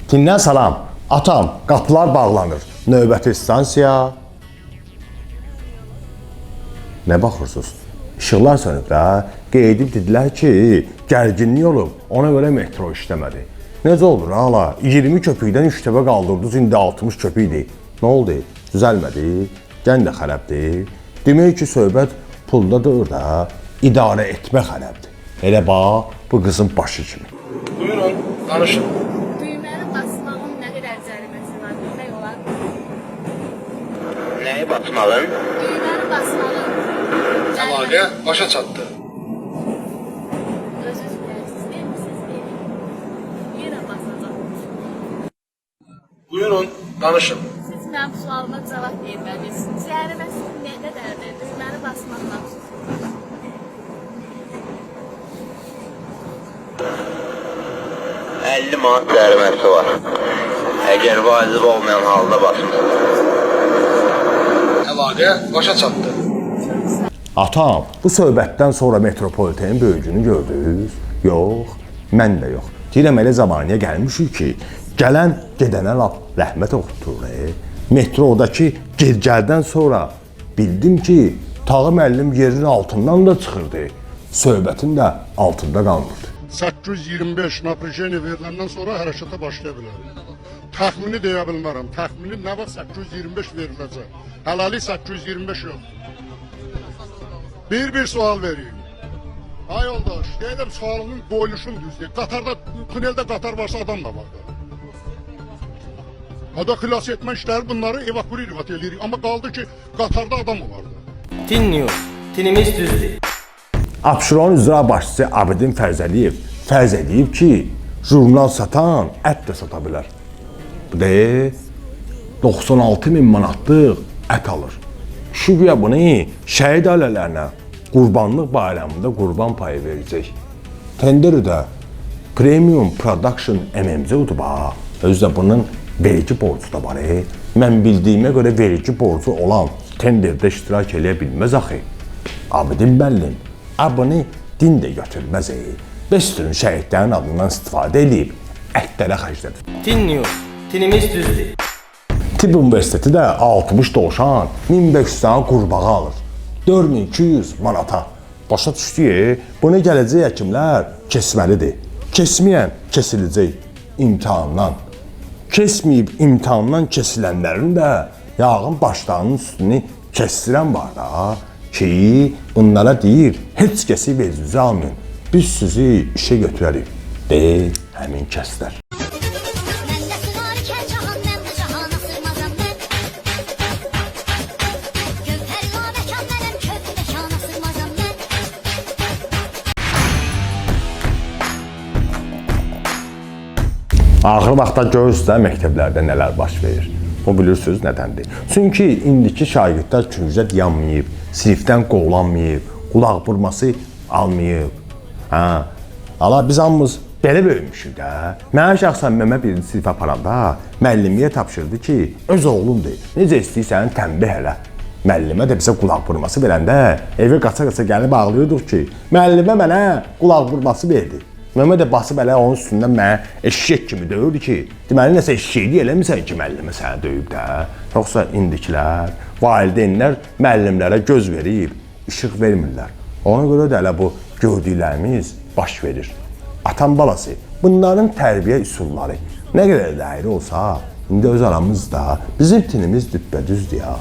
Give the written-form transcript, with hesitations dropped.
Tindən salam. Atam, qapılar bağlanır. Növbəti stansiya. Nə baxırsınız? İşıqlar sönüb də. Qeydib dedilər ki, gərginlik olub. Ona görə metro işləmədi. Necə olur hala? 20 köpükdən 3 təpə qaldırdınız, indi 60 köpükdir. Nə oldu? Düzəlmədi. Gən də xərəbdir. Demək ki, söhbət pulda deyil də, idarə etmə xərəbdir. Elə bax, bu qızın başı kimi. Buyurun, danışın. Düyməli basmağın nə qədər cəriməsi var, bilmək olar. Nəyi basmalın? Düyməli basmağın Əlaqə başa çatdı. özünüz bilirsiniz, vermişsiniz, verin. Yenə basacaq. Buyurun, danışın. Siz mənim sualıma cavab verməlisiniz. Cəriməsi nə qədərdir? Düyməli basmaq məxsusdur. $50 manat cəriməsi var. Əgər vacib olmayan halda basmışsınız. Əlaqə başa çatdı. Atam, bu söhbətdən sonra metropolitenin böyücünü gördünüz? Yox, mən də yox. Deyirəm elə zamaniyə gəlmişik ki, gələn gedənə laf rəhmət oxutur. Metrodakı gergəldən sonra bildim ki, Tağı müəllim yerin altından da çıxırdı. Söhbətin də altında qalmırdı. 825 напряжение veriləndən sonra hərəkətə başlaya bilər. Təxmini deyə bilmərəm. Təxmini nə vaxt 825 veriləcək? Hələlik 825 yox. Bir sual vereyim. Ay yoldaş, deyirəm sualının qoyuluşun düzdür. Qatarda, tuneldə qatar varsa adam da var. Hada xilas etmə işləri bunları evakuirat edirik. Amma qaldı ki, qatarda adam vardı. Tin News. Tinimiz düzdür. Abşeron icra başçısı Abidin Fərzəliyev fərz edib ki, jurnal satan ət də sata bilər. Bu da 96.000 manatlıq ət alır. Şübhə bunu şəhid ailələrinə qurbanlıq bayramında qurban payı verəcək. Tenderi də Premium Production MMC-dir bax. Özü də bunun vergi borcu da var. Mən bildiyimə görə vergi borcu olan tenderdə iştirak eləyə bilməz axı. Abidin müəllim, bunu din də götürməz. Bəsdirin şəhidlərin adından istifadə edib ətlərə xərclədir. Tin News. Tinimiz düzdür. Tibb Universiteti də 60 dovşan, 1500 tane qurbağa alır. 4200 manata. Başa düşdü, bunu gələcək həkimlər kesməlidir. Kesməyən kesiləcək imtahandan. Kesməyib imtahandan kesilənlərin də yağın başlarının üstünü kestirən var da ki, bunlara deyir, heç kəsi vezünüzü almayın. Biz sizi işe götürərik. Deyil, həmin kəslər. Axır vaxtda görürsünüz də məktəblərdə nələr baş verir. O bilirsiniz nədəndir. Çünki indiki şagirdlər küncə dayanmayıb, sinifdən qovlanmayıb, qulaq burması almayıb. Ala biz hamımız belə böyümüşük də. Mənə şəxsən məmə birinci sinifə aparanda müəllimliyə tapşırdı ki, öz oğlumdur. Necə istəyirsən tənbih elə. Müəllimə də bizə qulaq burması verəndə evə qaça-qaça gəlib ağlayırdıq ki, müəllimə mənə qulaq burması verdi. Məmə də basıb elə onun üstündən mənə eşşək kimi döyürdü ki, deməli nəsə eşşəklik eləmirsən ki, müəllimə səni döyüb də. Yoxsa indikilər, valideynlər müəllimlərə göz verib, işıq vermirlər. Ona görə də elə bu gördüklərimiz baş verir. Atam balası, bunların tərbiyə üsulları nə qədər dəyəri olsa, indi öz aramızda bizim tinimiz düppədüzdür ya.